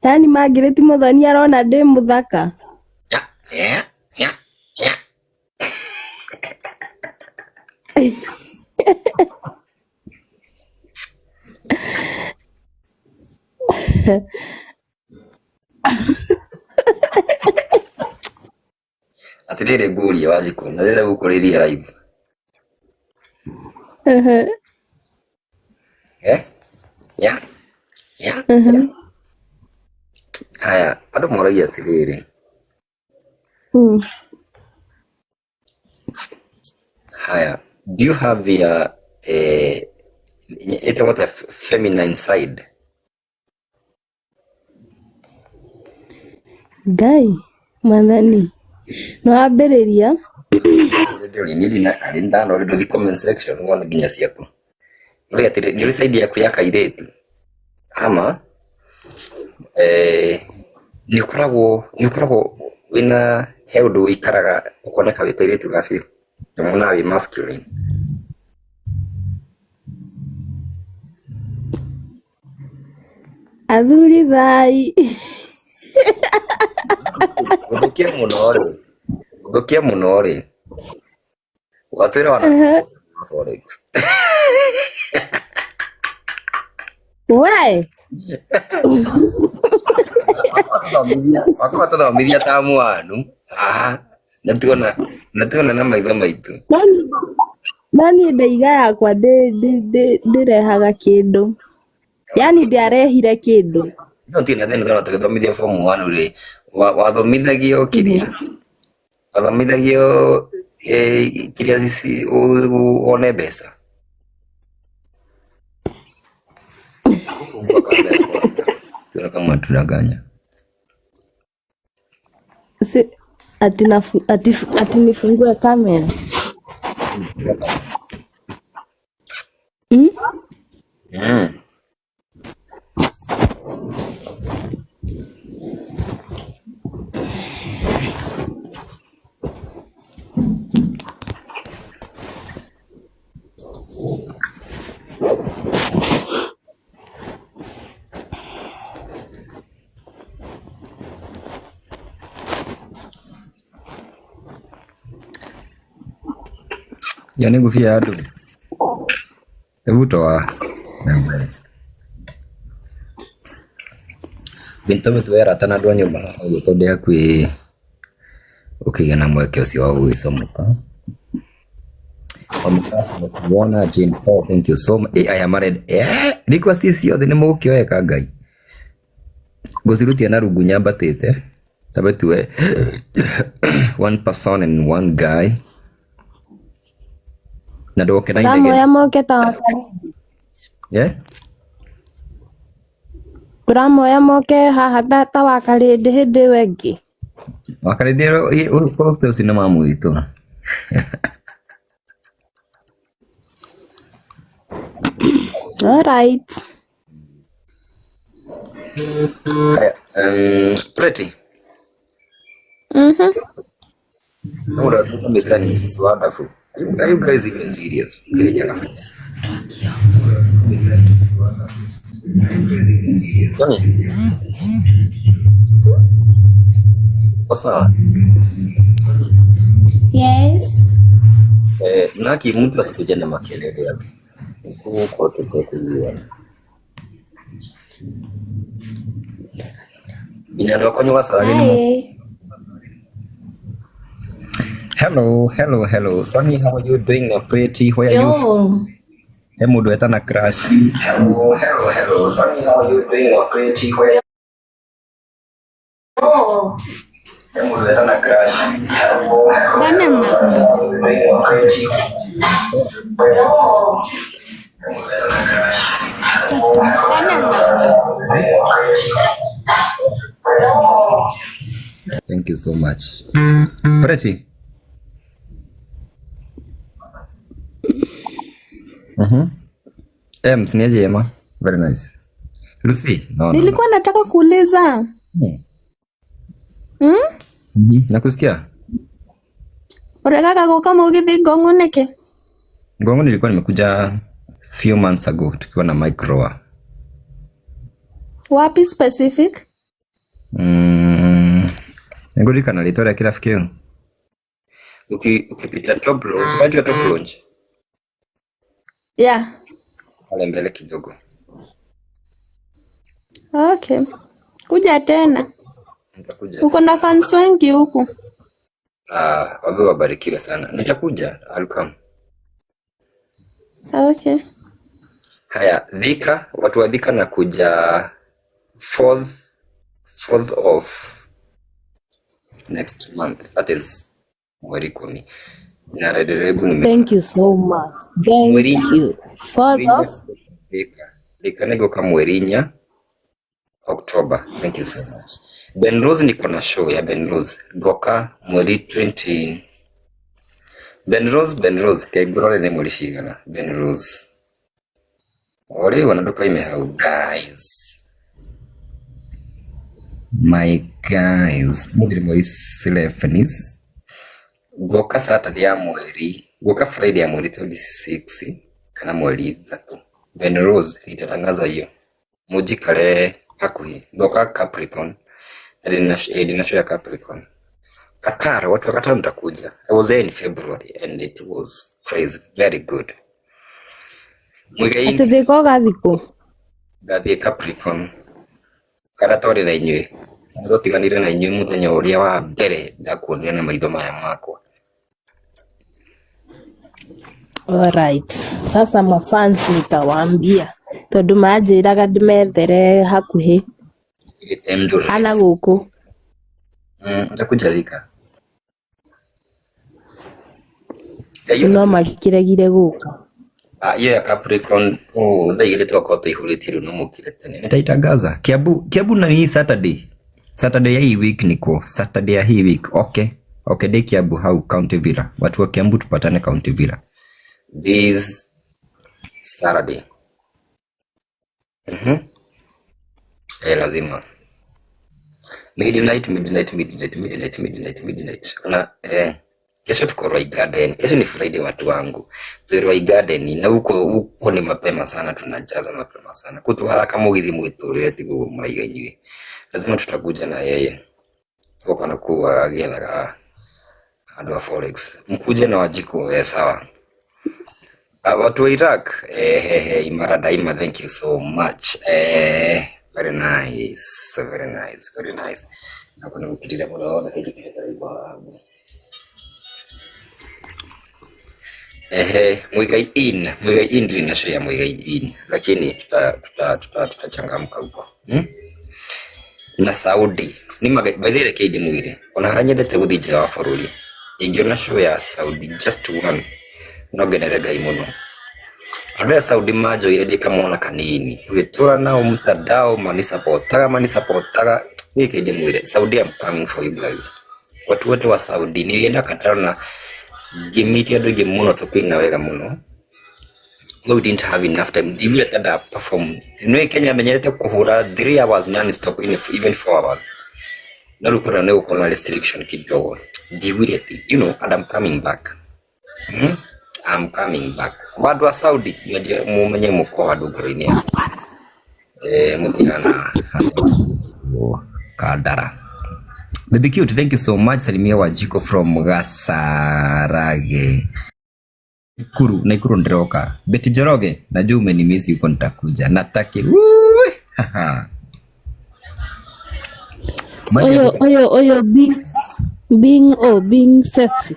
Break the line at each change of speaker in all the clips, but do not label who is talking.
Yani Margaret Muthoni arona ndĩ mũthaka.
Yeah. Atirire nguria Wanjiku na rĩrĩa gũkũrĩria live. Yeah. Haya, andũ moragia atiriri. Haya, do you have your what a feminine side?
Ngai, Mwathani. No ambĩrĩria.
Ndio ndio comment section ngone nginya ciaku. Ndio atire ndio side yaku ya kairĩtu. Ama ni ukoragwo wina he ũndũ wĩkaraga ũkoneka wĩ kairĩtu gabi. Ndamona wĩ masculine.
Athuri thai.
Gũthũkia mũno rĩ. Watwĩra wana forex.
Why?
Wakwatũthomithia ta mwanu. Natuona na maitho maitũ.
Nani ndaiga yakwa ndĩrehaga kĩndũ. Yani ndiarehire kĩndũ.
No tiene thĩna tũgĩthomithia form 1 rĩ. Wathomithagio kĩrĩa? Wathomithagio kĩrĩa cici one mbeca. Tuna kama tunaganya.
Si ati nifungue kamera.
Yani ngufia adu. Ebutoa. Bintu mitwera tana ndwa nyumba gutondea kwi ukigana mweke ucio wa gwicomoka. Kuona Jane Paul, thank you so much. I am ready. Request icio thĩ nĩ mũgũkĩoeka Ngai. Ngũcirutia na rungu nyambatĩte. Tabetue one person and one guy. Na ndoke na indege.
Ramoya moke ta wakaridi. Ramoya moke haha ta wakaridi hĩndĩ wengi.
Wakaridi ũkũrũte ũcina mamu witũ.
All right.
Pretty. No, that's what I'm saying. This is wonderful. Are you guys even serious? Sonny. What's up?
Yes.
Naki mtu asikuja na makelele yake. Huko tukokuziona. Binyado konyo wasarageni. Hello. Sonny, how are you doing? Pretty, where are you? Mudu etana crash. Hello. Sonny, how are you doing? Pretty, where mudu etana crash.
Bana ma.
Thank you so much. Pretty. Msiniaje Emma? Very nice. Lucy? No.
Nilikuwa nataka kuuliza.
Nakusikia?
Urekaga goka mugithi Ngong'o neke?
Ngong'o nilikuwa nimekuja few months ago tukiwa na micro.
Wapi specific?
Ngurikana rĩtwa rĩa kĩrabu kĩu. Ukipita top lounge, unajua top lounge?
Yeah.
Pale mbele kidogo.
Okay. Kuja tena.
Nitakuja.
Uko na fans wengi huku.
Wabe wabarikiwe sana. Nitakuja, I'll come.
Okay.
Haya, Thika, watu wa Thika na kuja 4th of next month. That is mweri 10. Na rederebu
Thank you so much. Thank you. Father.
Thika nego kama mweri 4 October. Thank you so much. Ben Rose niko na show ya Ben Rose. Goka mweri 20. Ben Rose kaigurore ne mweri shigana. Ben Rose. Ole wanadoka imehau guys. My guys, mudiri mweri Stephanies. Goka Saturday ya mweri. Goka Friday ya mweri 26. Kana mweri 3. Ben Rose nitatangaza hiyo. Mujikale hakuhi. Goka Capricorn. Edinasho ya Capricorn. Qatar, watu wa Qatar mtakuja. I was there in February and it was crazy, very good.
Ati thiko gathiko.
Gathi Capricorn. Karatori na inywe. Ndo tiganire na inywe muthenya uria wa mbere ndakuonera na maitho maya makwa.
Alright. Sasa mafans nitawaambia. Tondu manjiraga ndimethere hakuhi. Ana guku.
Ndakuja Thika.
No makiregire guka.
Hiyo ya Capricorn, thaigire twakota ihuritiru no mukire tene. Nitaitangaza. Kiambu na hii Saturday. Saturday ya hii week niko. Saturday ya hii week. Okay, day Kiambu hau County Villa. Watu wa Kiambu tupatane County Villa. This Saturday. Lazima. Midnight. Na kesho tuko Roy Garden. Kesho ni Friday watu wangu. Tu Roy Garden na huko ni mapema sana, tunajaza mapema sana. Kutu haraka mugithi mwiturire tigo muraiga inywe. Lazima tutakuja na yeye. Wako na kuwa agena andu wa Forex. Mkuje na Wajiko sawa. Watu wa Iraq imara daima, thank you so much. Very nice. Nakuna mkirira munaona kile karibu. Mwigai in ndio show ya Mwigai in, lakini tutachangamka huko. Na Saudi ni mabaidire kidi mwire ona haranyendete guthije wa bururi ingiona show ya Saudi just one no generega imuno. Arĩa Saudi majo ile ndikamona kanini twitura nao mtandao mani supportaga ni kidi mwire. Saudi, I'm coming for you guys. Watu wote wa Saudi nilienda Qatar na gimiti ado gimuno tupinga wega muno. We didn't have enough time. Divile tada perform. Kenya menyerete kuhura 3 hours non-stop, even 4 hours. Narukura ne ukona restriction kidogo. Divile, and I'm coming back. I'm coming back. Wadu wa Saudi, mumenye muko hadu gurine. Mutigana. Kadara. Baby cute, thank you so much. Salimia Wajiko from Gasarage. Naikuru ndiroka. Beti Joroge, najua umenimisi uko nitakuja. Nataki.
Oyo being sexy.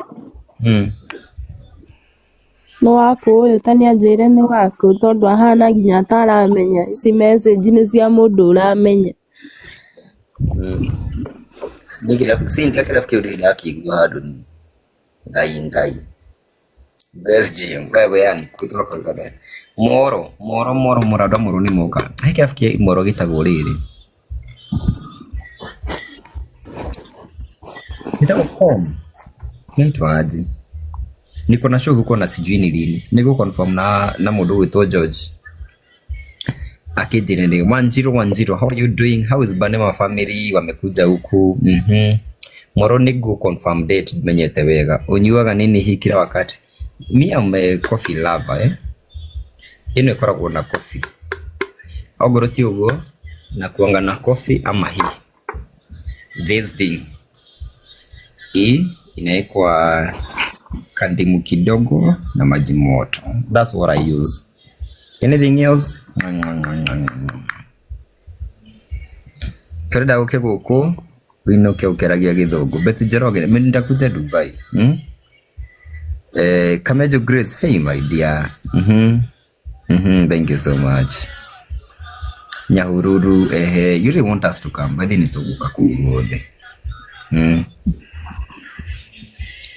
No wako oyo tani ajire ni wako tondu ahana ginya taramenya ici message ni cia mundu uramenya.
Nigira singa kirafu kiuri yakigwa aduni. Ngai. Belgium, wewe yani kutoka Kagame. Moro murado muruni moka. Haikafikia moro gitagwo riri. Nitakom. Naitwa aje? Niko na show huko na sijui ni lini. Niko confirm na mundu witwa George. Akijene 1010. How are you doing? How is Banema family? Wamekuja huku. Moro nigo confirm date menyete wega. Unyuaga nini hii kila wakati? Me am a coffee lover, Ino ikoragwo na coffee. Ogoro ti ugo na kuanga na coffee ama hii. This thing. hii inawekwa kandimu kidogo na maji moto. That's what I use. Anything else? Tureda uke guku uinoke ukeragia githungu. Beti Njoroge, mimi nitakuja Dubai. Kamejo Grace, hey my dear. Thank you so much. Nyahururu, you really want us to come, but then nituguka kuguothe.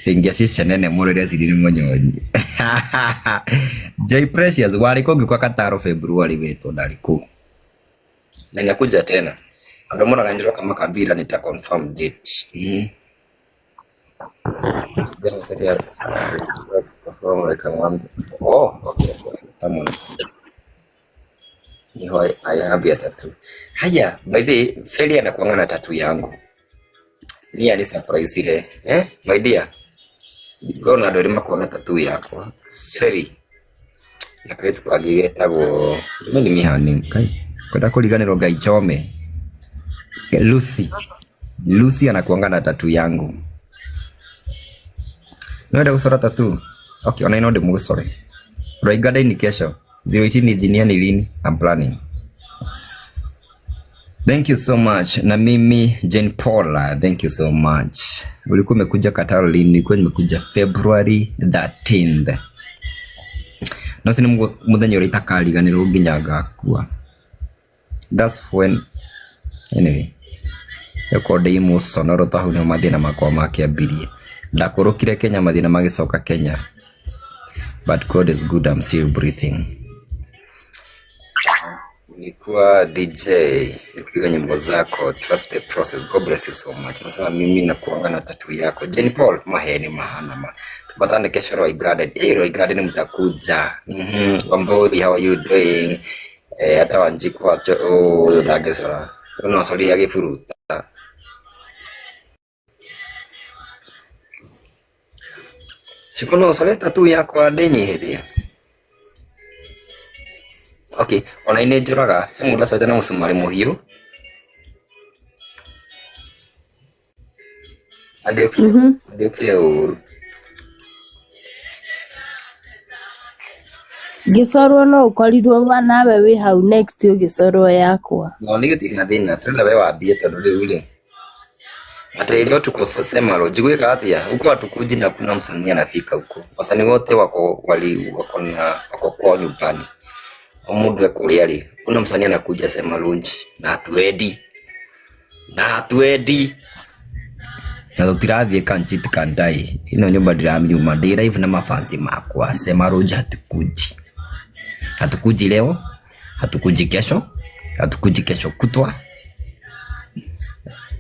Tingia shisha nene murire ziriri monyonyi. J Precious waliko ngikwa Kataro February wetu ndariku. Na nyakuja tena. Ndio mbona kaendelea kama kabila nita confirm date. Then said yeah. Confirm like a month. Oh, okay. Someone. I have ya tattoo. Haya, by the way, Feli anakuanga na tattoo yangu. Ni ali surprise ile. My dear. Gona dorima kuona tattoo yako. Feli. Na kwetu kwa gigetago. Mimi mihani kai. Kwenda kuliganiro Gai Chome. Lucy anakuanga na tattoo yangu. Noenda kusora tattoo. Okay, ona ino mugusore. Roigada ni kesho. 08 ni jinia ni lini? I'm planning. Thank you so much. Na mimi Jane Paula, thank you so much. Ulikuwa umekuja Kataro lini? Nilikuwa nimekuja February 13th. No sini muthenya uri takariganirwo nginya ngakua. That's when anyway. Yokode imu sonoro tahu ni mathina makwa makiambirie. Ndakurukire Kenya mathina magicoka Kenya. But God is good, I'm still breathing. Nikuwa DJ, nikupiga nyimbo zako, trust the process. God bless you so much. Nasema mimi nakuanga na tattoo yako. Jenny Paul, maheni mahanama. Tupatane kesho Roy Garden. Roy Garden mtakuja. Wamboi, how are you doing? Hata Wanjiku wacho, dagesora. Unosoli yagi furuta. Sikono sole tattoo yako adenye hedia. Okay, ona ine njuraga, he muda sote na musumari muhiu. Adekire uru.
Gisorwo no ukorirwo nawe wi hau next ugisorwo yakwa.
No nigiti na thina, turenda we wambie tondu riu ri. Hata ilio tuko Semalo, jigweka atia, huko atukuji na kuna msanii anafika huko. Wasanii wote wako kwa nyumbani. Omundu ekuria ri, kuna msanii anakuja Semalo na hatuendi. Na tutirathie kanchit kandai. Ino nyumba ndiraminuma ndi live na mafansi makwa. Semalo hatukuji. Hatukuji leo, hatukuji kesho, hatukuji kesho kutwa.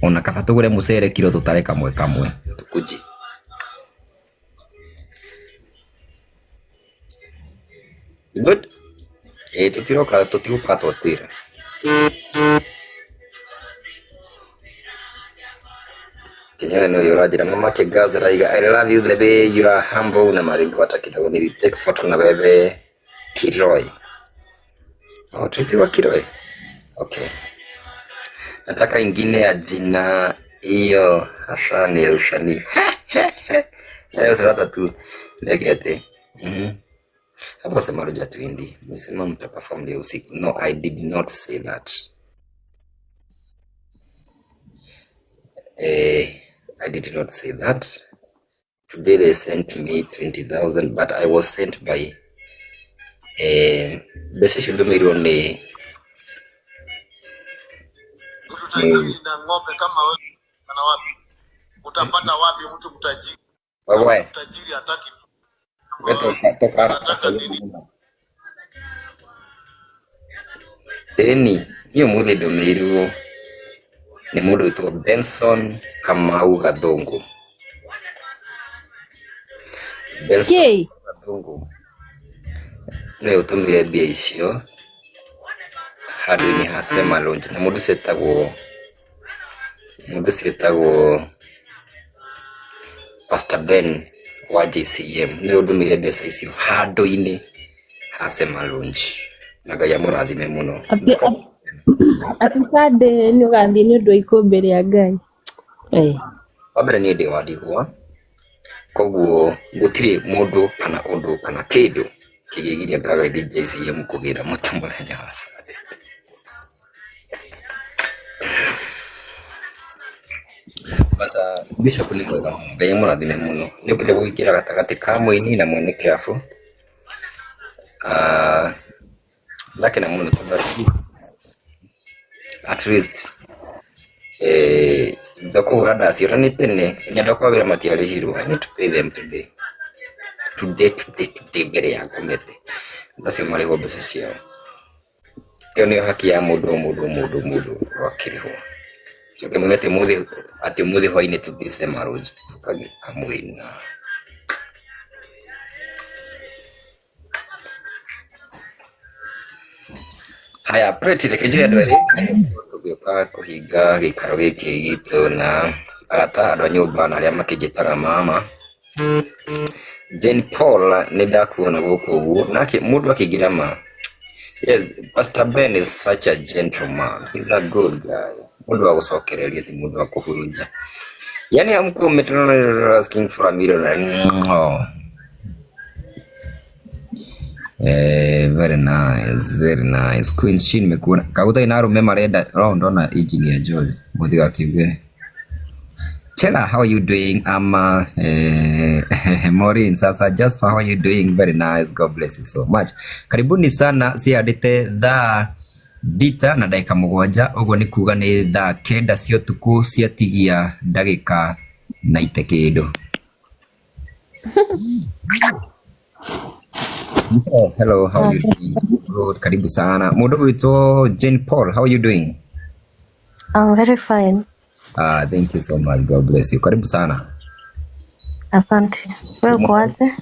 Ona kaba tugure mucere kilo tutare kamwe tukuji. Good. Tutiroka twatira. Kinyana no yorajira mama ke gaza raiga. I love you baby, you are humble na maringo hata kidogo. Nili take photo na bebe Kiroi. Oh, tupiwa Kiroi. Okay. Nataka ingine ya jina iyo Hasani ya usanii. Hayo sarata tu legete. Hapo sema roja tuindi. Nisema mtaperform leo usiku. No, I did not say that. I did not say that. Today they sent me 20,000, but I was sent by basi shule milioni
na ng'ombe kama wewe ana wapi? Utapata wapi mtu mtajiri?
Wewe
Mtajiri hataki.
Toka Eni, hiyo mude domiru ni mudu tu Benson Kamau Gadongo. Benson Gadongo. Leo tumire bia icio. Hadi ni hasema launch na mudu setagwo Pastor Ben wa JCM. Leo tumire besa icio hado-ini hasema launch. Nagaya murathime muno.
Apikade ni ugathi ni undu ikombe ria Ngai.
wambere ni ndi wa ndigwa koguo gutire mundu kana undu kana kindu kigigiria ngaga JCM kugira mutu muthenya wa Sunday. Bata Bishop ni mwega ngai murathime muno ni bute gwikira gatagati ka muini na mwene kirafu lakini muno tabari at least thoko urada ciora ni tene nyenda kwabira matiari hiro. I need to pay them today mbere ya komete basi mari go mbeca ciao kio ni haki ya mundu wakiriho cioke mwete muthi ati muthi hoine tutise maroji kamwina haya pretty lekeje ndwele kwa kuhiga gikaro giki gitu na ata ndo nyumba na ria makijitaga mama Jane Paul ni ndakuona guku nake mundu akigirama. Yes, Pastor Ben is such a gentleman. He's a good guy. Mundu wa gucokereria ti mundu wa kuhuruja. Yani hamko metana asking for a million. Oh. Very nice. Queen Shin mekuona. Kaguta ina rume marenda. Oh, ndona engineer Joy. Muthiga kiuge. Chela, how are you doing? I'm Maureen. Sasa just how are you doing? Very nice. God bless you so much. Karibuni sana. Si adite thaa dita na dakika mugwanja. Uguo ni kuga ni thaa kenda cia tuku ciatigia ndagika na itekindo. Hello, how are you doing? Good. Karibu sana. Mundu wito Jane Paul, how are you doing?
I'm very fine.
Thank you so much. God bless you. Karibu sana.
Asante. Wewe uko aje?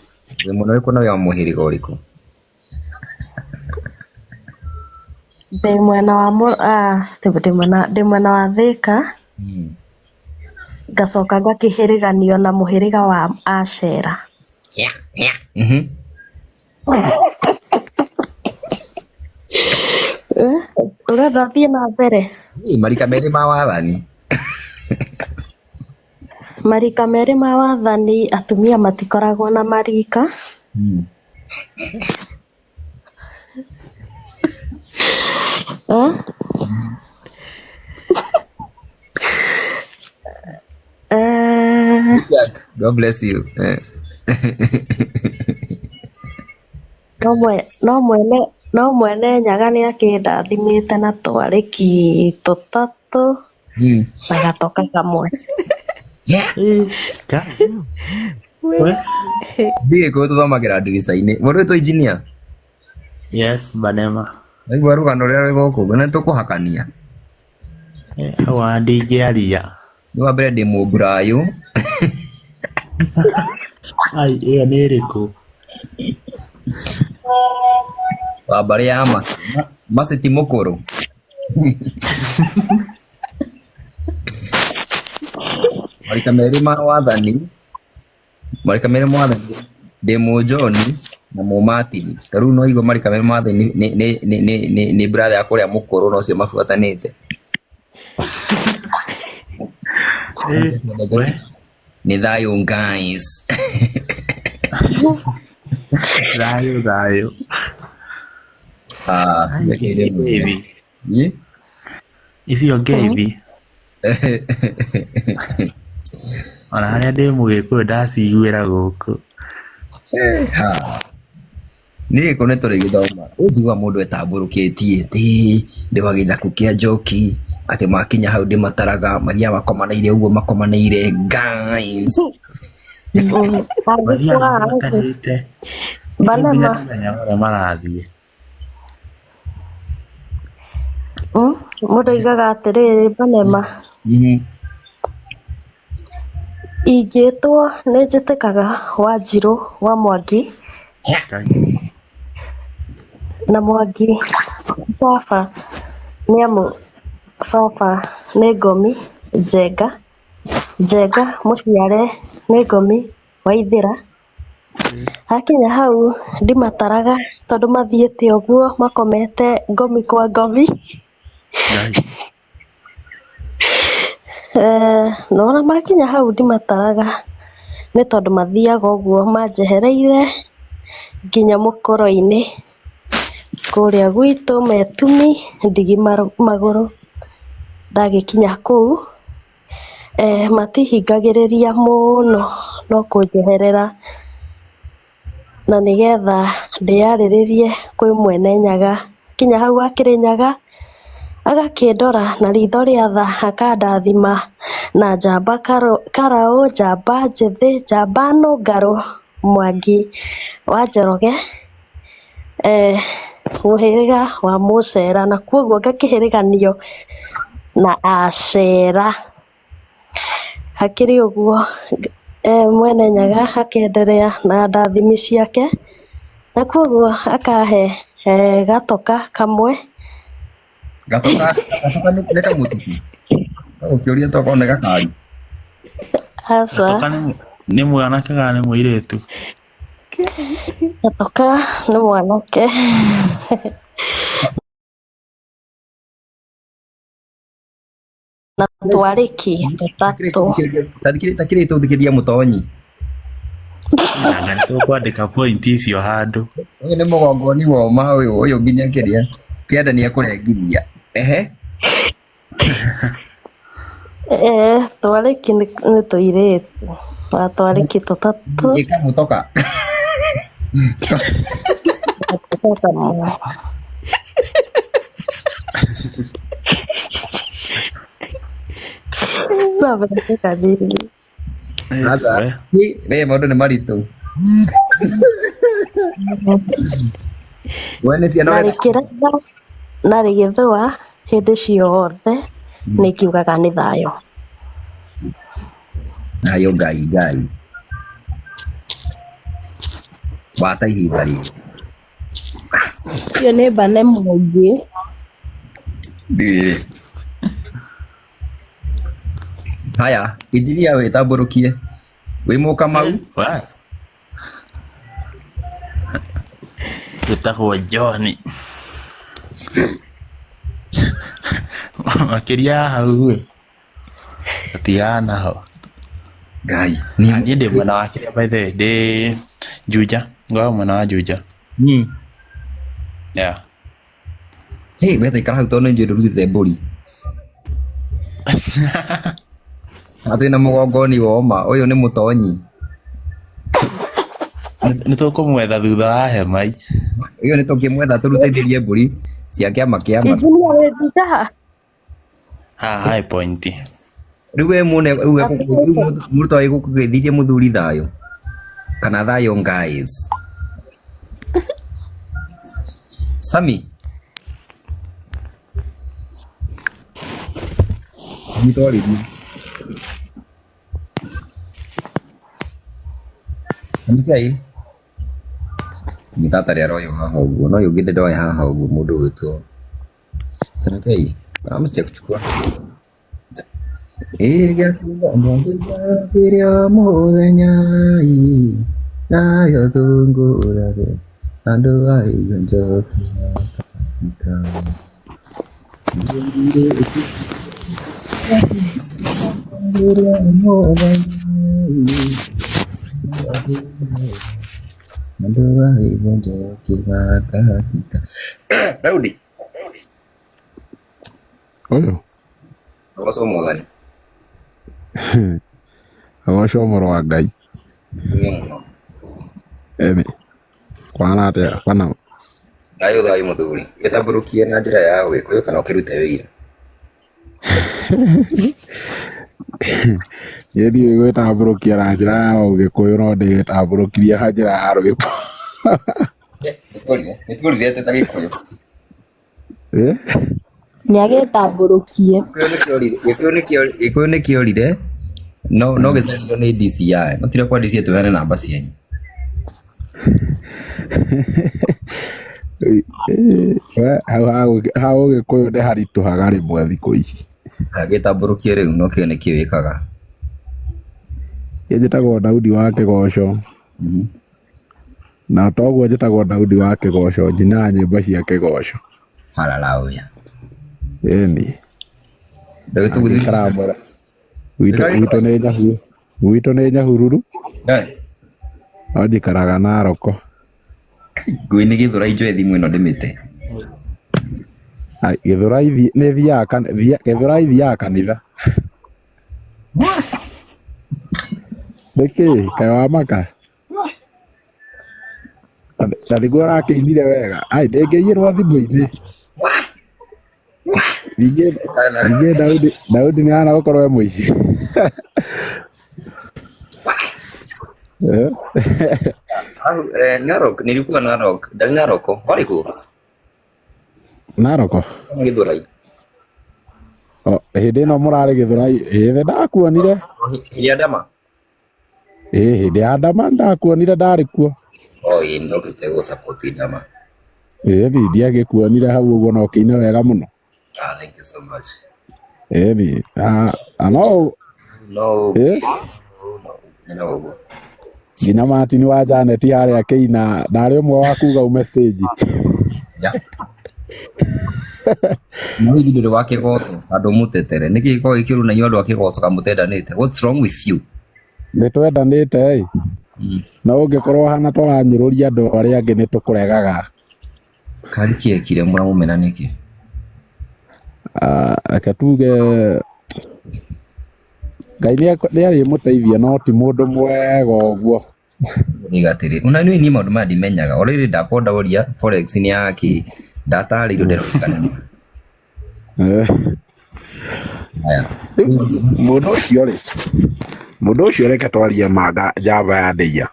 Wewe uko na muhirigo uriko?
Ndimwena wa Thika. Ngacoka ngakihiriganio na muhiriga wa Ashera. Urenda thiĩ na mbere?
Marika merĩ ma wathani.
Marika merĩ ma wathani, atumia matikoragwo na marika.
God bless you.
No mwene nyaga nĩ akĩndathimĩte na twarĩki tũtatũ na gatoka kamwe.
Ndiye ko tuthomagira ndirica-inĩ. Mũndũ wĩtwo engineer?
Yes, Banema.
Naigua rũgano rũrĩa rwĩ gũkũ na tũkũhakania.
Wa ndingĩaria.
Nĩ wa mbere ndĩ mũngurayũ.
Ai, ĩyo nĩ ĩrĩkũ?
Wa mbarĩ ya Masi ti mũkũrũ. Marika merĩ ma wathani ndĩ mũnjoni na mũmatini. Ta rĩu no igua marika merĩ ma wathani nĩ brother ya kũrĩa mũkũrũ no cio mabuatanĩte. Ni thayũ guys.
Thayũ. Baby. Icio ngethi. Ona harĩa ndĩ mũgĩkũyũ ndaciguĩra gũkũ.
Niĩ kũ nĩ tũrĩ gĩthoma. Ũnjigua mũndũ etambũrũkĩtie ti ndĩ wa gĩthaku kĩa njoki atĩ makinya hau ndĩmataraga mathiaga makomanĩire ũguo makomanĩire guys.
Mathiaga matanĩte.
Banema.
Marathiĩ.
Mũndũ aigaga atĩrĩrĩ Banema. Ingĩtwo nĩ njĩtĩkaga Wanjirũ wa Mwangi na Mwangi baba nĩ amu baba nĩ ngomi Njenga mũciare nĩ ngomi Waithĩra. Hakinya hau ndimataraga tondũ mathiĩte ũguo makomete ngomi kwa ngomi. nona makinya hau ndimataraga nĩ tondũ mathiaga ũguo manjehereire nginya mũkũro-inĩ kũrĩa gwitũ Metumi Ndigi Magũrũ. Ndagĩkinya kũu matihingagĩrĩria mũno no kũnjeherera na nĩgetha ndĩyarĩrĩrie kwĩ Mwene Nyaga. Kinya hau akĩrĩ Nyaga agakĩndora na ritho rĩa tha akandathima na njamba Karaũ, njamba njĩthĩ, njamba nũngarũ, Mwangi wa Njoroge, mũhĩrĩga wa Mũcera, na kuoguo ngakĩhĩrĩganio na Acera. Hakĩrĩ ũguo Mwene Nyaga akĩenderea na ndathimi ciake, na kuoguo akahe gatoka kamwe.
Gatoka nĩ kamũtuku. Ũkĩũria tokorwo nĩ gakari.
Aca.
Gatoka nĩ mwanake kana nĩ mũirĩtu?
Gatoka nĩ mwanake. Na twarĩki tũtatũ.
Takĩrĩte ũthikĩria mũtonyi.
Anga nĩtũkwandĩka point icio handũ.
Ũyũ nĩ mũgongoni wa ũma ũyũ nginya kĩrĩa kĩenda nĩ ekũrengithia. Ehe.
Twarĩki nĩ tũirĩtu. Twarĩki tũtatũ.
Ĩkamũtoka. Wewe maũndũ nĩ maritũ.
Narĩ gĩthũa hĩndĩ ciothe nĩ kiugaga nĩ thayũ.
Thayũ Ngai. Wata ihinda rĩrĩ.
Cio nĩ mbane mũingĩ.
Ndĩrĩ. Haya, injinia wĩtambũrũkie. Wĩ Mũkamau?
Gĩtagwo John. Makĩria hau gatiana ho.
Ngai.
Niĩ ndĩ mwena wa kĩrĩa by the way, ndĩ Juja. Ngoragwo mwena wa Juja. Yeah.
Hey, weta ikara hau tondũ nĩnjũĩ ndũrutĩte mbũri. Twĩna mũgongoni wa ũma, ũyũ nĩ mũtonyi.
Nĩtũkũmwetha thutha wa hemai.
Ũyũ nĩtũkĩmwetha tũrutithĩrie mbũri cia kĩama kĩa matu.
Injinia wĩndiga.
Haha he point.
Rĩu we mũrutwo wa gũkũgeithirie mũthuri thayũ kana thayũ guys. Sami. Nĩtwarĩrie. Sami Nĩtatari aroyo haha ũguo, no yũngĩ ndoe haha ũguo mũndũ gwĩtwo. Sami kama msikia kuchukua. Gĩakiuga mbĩrĩa mũthenya nayo thungũrage andũ aigua njoki Daudi.
Oyo.
Agoso Mwathani.
Agoco mũrũ wa Ngai. Emi. Kwana atĩa bana.
Thayũ mũthuri. Gĩtambũrũkie na njĩra ya Gĩkũyũ kana ũkĩrute wĩira.
Niĩ ndiũĩ gwĩtambũrũkia na njĩra ya Gĩkũyũ no ndĩgĩtambũrũkirie na njĩra ya rwĩmbo.
Nĩtũrire atĩ ta Gĩkũyũ.
Nĩagĩtambũrũkie.
Gĩkũyũ nĩkĩorire no gĩcarirwo nĩ DCI. Matire kwa DCI tũheane namba cianyu.
Hau Gĩkũyũ nĩ haritũhaga rĩmwe thikũ ici.
Gĩtambũrũkie rĩu no kĩo nĩkĩo wĩkaga.
Niĩ njĩtagwo Daudi wa Kĩgoco. Na toguo njĩtagwo Daudi wa Kĩgoco, njinaga nyĩmbo cia Kĩgoco.
Hararauya.
Ĩni. Witũ nĩ Nyahururu no njikaraga Naroko.
Ngui nĩ Gĩthũrai njoe thimũ ĩno ndĩmĩte.
Gĩthũrai nĩ thiaga kanitha. Nĩkĩ kaĩ wa maka na nĩguo ũrakĩinire wega ndĩngĩiyĩrwo thimũ-inĩ. Ningĩ Daudi nĩ hana gũkorwo e mũici.
Narok nilikuwa Narok. Ndari Naroko. Warĩkũ?
Naroko.
Gĩthũrai.
Hĩndĩ ĩno mũrarĩ Gĩthũrai ĩĩ ndakuonire.
Hĩndĩ ya ndama?
Hĩndĩ ya ndama ndakuonire ndarĩ kuo.
Ĩĩ nĩokĩte gũ-support ndama.
Ndiagĩkuonire hau ũguo no kĩine wega mũno.
Thank you so much. No.
Nginya Martin wa Janet harĩa akĩina ndarĩ ũmwe wa kuga ume stage.
Nĩ ndũrĩ wa kĩgoco andũ mũtetere nĩkĩ gĩkorwo gĩkĩrũ na inyuĩ andũ a kĩgoco kamũtendanĩte. What's wrong with you?
Nĩtwendanĩte no ũngĩkorwo hana tũranyũrũria andũ arĩa angĩ nĩtũkũregaga.
Karĩ kĩekire mũramũmena nĩkĩ?
Reke tuge Ngai nĩarĩ mũteithia no ti mũndũ mwega ũguo.
Nĩgatĩrĩ una nĩ ni maũndũ maya ndimenyaga already ndakondaũria forex nĩ yaki ndatarĩirio nderũkana.
Mũndũ ũcio reke twarie manga Java ya ndeia.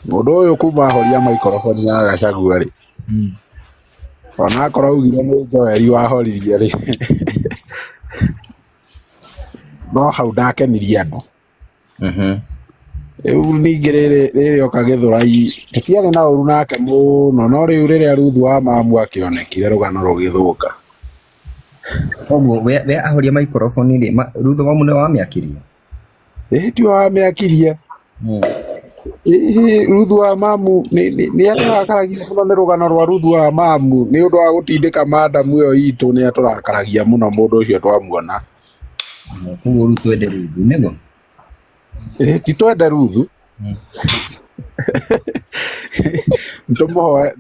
Mũndũ ũyũ kuma ahoria maikoroboni ya Gachagua rĩ. Ona akorwo augire nĩ Joeli wahoririe rĩ. No hau ndakenirie andũ. Rĩu ningĩ rĩrĩ oka Gĩthũrai tũtiarĩ na ũru nake mũno no rĩu rĩrĩa Ruth wa Mamu akĩonekire rũgano rũgĩthũka.
Koguo we ahoria maikoroboni rĩ Ruth wa Mamu nĩ wamĩakirie?
Ti wamĩakirie. Ruth wa Mamu nĩ atũrakaragia mũno nĩ rũgano rwa Ruth wa Mamu nĩ ũndũ wa gũtindĩka madamu ĩyo itũ nĩ atũrakaragia mũno mũndũ ũcio twamuona.
Koguo Ruth twende Ruth nĩguo?
Ti twende Ruth.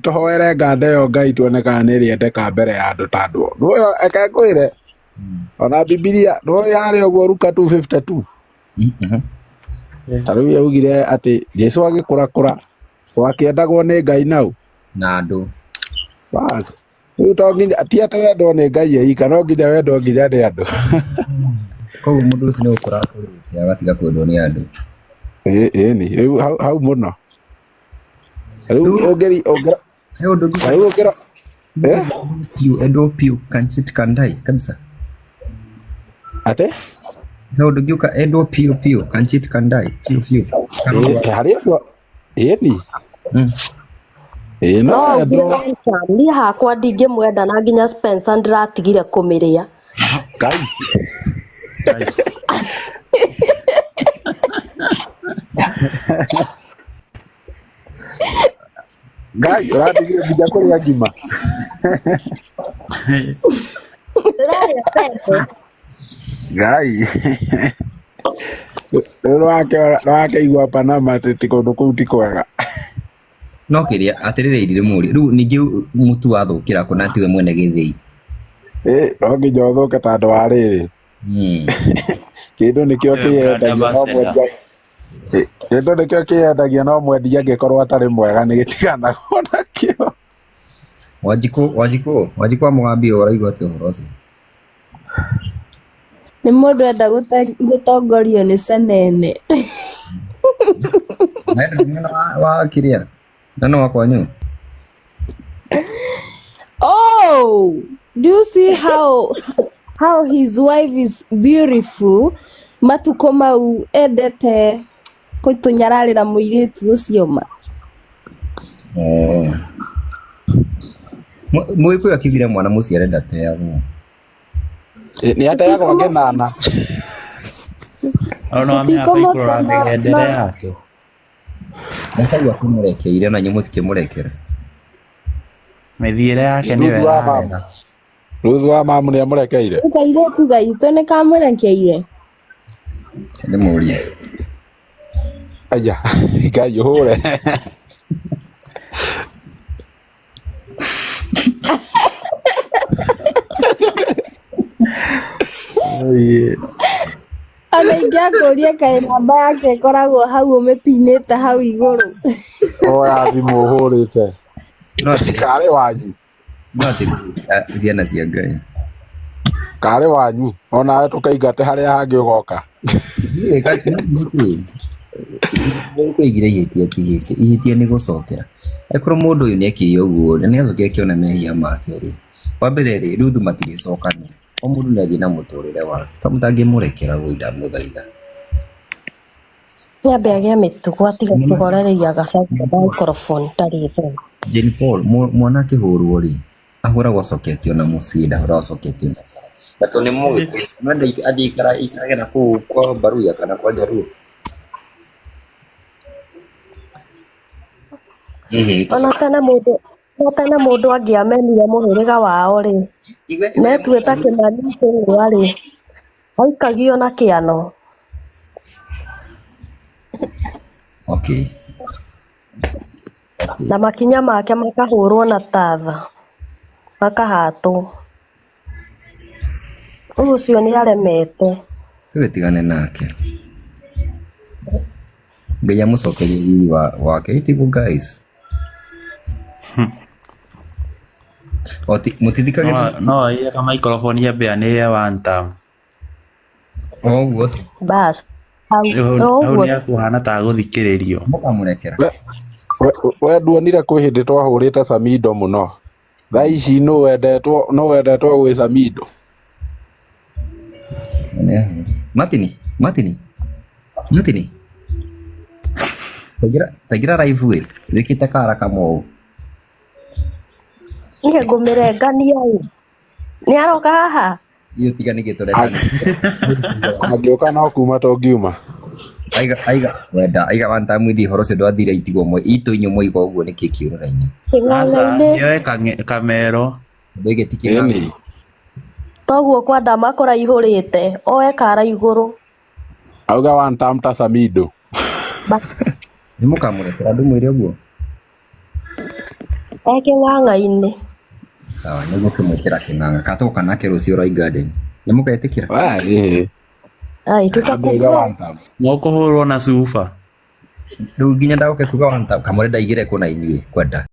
Tũhoere nganda ĩyo Ngai tuone kana nĩ ĩrĩendeka mbere ya andũ ta andũ. Nĩyo ekangwĩre ona Bibilia no yarĩ ũguo Luka 2:52. Tarĩu yaugire atĩ Jesũ agĩkũrakũra wakĩendagwo nĩ Ngai nau
na andũ.
Bas rĩu to nginya ti atĩ wendwo nĩ Ngai eika no nginya wendwo nginya nĩ andũ.
Koguo mũndũ ũcio nĩ gũkũrakũrĩte agatiga kwendwo nĩ andũ.
Nĩ rĩu hau mũno. Rĩu
Edo piu kanchit kandai kabisa.
Ate?
Edo giuka edo piu kanchit kandai piu.
Harĩa no
niĩ hakwa ndingĩmwenda na nginya Spencer ndĩratigire kũmĩrĩa.
Ngai ũratigire nginya kũrĩa ngima. Ngai nĩwakĩigua Panama ti kũndũ kũu ti kwega.
No kĩrĩa atĩrĩrĩ ndĩmũũrie rĩu ningĩ mũtu wathũkĩra kũ na tiwe mwene Gĩthĩi?
No nginya ũthũke ta andũ a rĩrĩ. Kĩndũ nĩkĩo kĩyendagia no mwendia angĩkorwo atarĩ mwega nĩ gĩtiganagwo nakĩo.
Wanjikũ wa Mũgambi ũraigua atĩ ũhoro ũcio?
Nĩ mũndũ enda gũtongorio nĩ Senene.
wa kĩrĩa nano wa kwanyu.
Oh, do you see how his wife is beautiful? Matuko mau endete kũtunyararĩra mũirĩtu ũcio ma.
Mũgĩkũyũ akĩgire mwana mũciĩ arenda teagwo.
Nĩ ateagwo ngĩnana.
No amĩaka ikũrora mĩgendere yake.
Nasagwa kũmũrekeire na nyuĩ mũtikĩmũrekera.
Mĩthiĩre yake nĩ wega.
Ruthu wa mamu nĩ amũrekeire.
Kairĩtu gaitũ nĩ kamũrekeire.
Nĩ mũria.
Aya, Ngai ũhũre.
Ona ingĩakũria kaĩ namba yake ĩkoragwo hau ũmĩpinĩte hau igũrũ.
Oya thimũ ũhũrĩte. Karĩ wanyu.
No atĩ ciana cia Ngai.
Karĩ wanyu. Onawe tũkaingate harĩa hangĩ ũgoka.
Kwĩgira ihĩtia nĩ gũcokera. Ekorwo mũndũ ũyũ nĩekĩire ũguo nĩ acokire akĩona mehia make rĩ. Wa mbere rĩ Ruthu matirĩcokana. O mũndũ nĩathiĩ na mũtũrĩre wake. Kamũtangĩmũrekera guo ndamũthaitha.
Nyambe agĩe mĩtugo atiga kũhorereria gacaũ microphone tarĩ thoni.
Jane Paul mwana akĩhũrwo rĩ ahũragwo acoketio na mũciĩ ndahũragwo acoketio na bara. Na tondũ nĩ mũgĩkũyũ mwenda athiĩ ikarage na kũu kwa Mbaruya kana kwa Jaruo.
Ona tene mũndũ angĩamenire mũhĩrĩga wao rĩ, metuĩta Kĩmani Icũng'wa rĩ, aikagio na kĩano.
Okay.
Na makinya make makahũrwo na tatha, makahatwo. Ũcio nĩ aremete.
Tũgĩtigane nake. Ngai amũcokerie hihi wake itigu guys. Mũtithikagĩra
no ĩka microphone ya bea nĩ ya one time.
Ũguo tu.
Bas.
Hau nĩ akuhana ta gũthikĩrĩrio.
Mũkamũrekera.
We nduonire kwĩ hĩndĩ twahũrĩte Samido mũno. Thaa ici no wendetwo gwĩ Samido.
Martini. Tagira live wĩ. Wĩkĩte kara kamwe.
Niĩ ngũmĩrengania ĩ. Nĩ aroka haha.
Iyo tiganĩke tũrekane.
Angĩũka no kuma tũngiuma.
Aiga one time ithi horo cio ndwathire itigo mwe itu inyo moiga ũguo nĩkĩ kĩũrũra-inĩ.
Asa nĩoe kamero.
Ndĩgĩtikĩra.
Toguo kwa ndama kũraihũrĩte, oe kara igũrũ.
Auga one time ta Samido.
Nĩ mũkamũrekera ndũmwĩre ũguo.
Kĩng'ang'a-inĩ.
Sawa nĩguo kĩmwĩkĩra kĩng'ang'a katoka nake rũciũ Roy Garden. Nĩ mũgetĩkĩra?
Ai tũtakũgua.
No kũhũrwo na cuba.
Rĩu nginya ndagoke kuga one time kamũre ndaigĩre kũ na inyuĩ kwenda.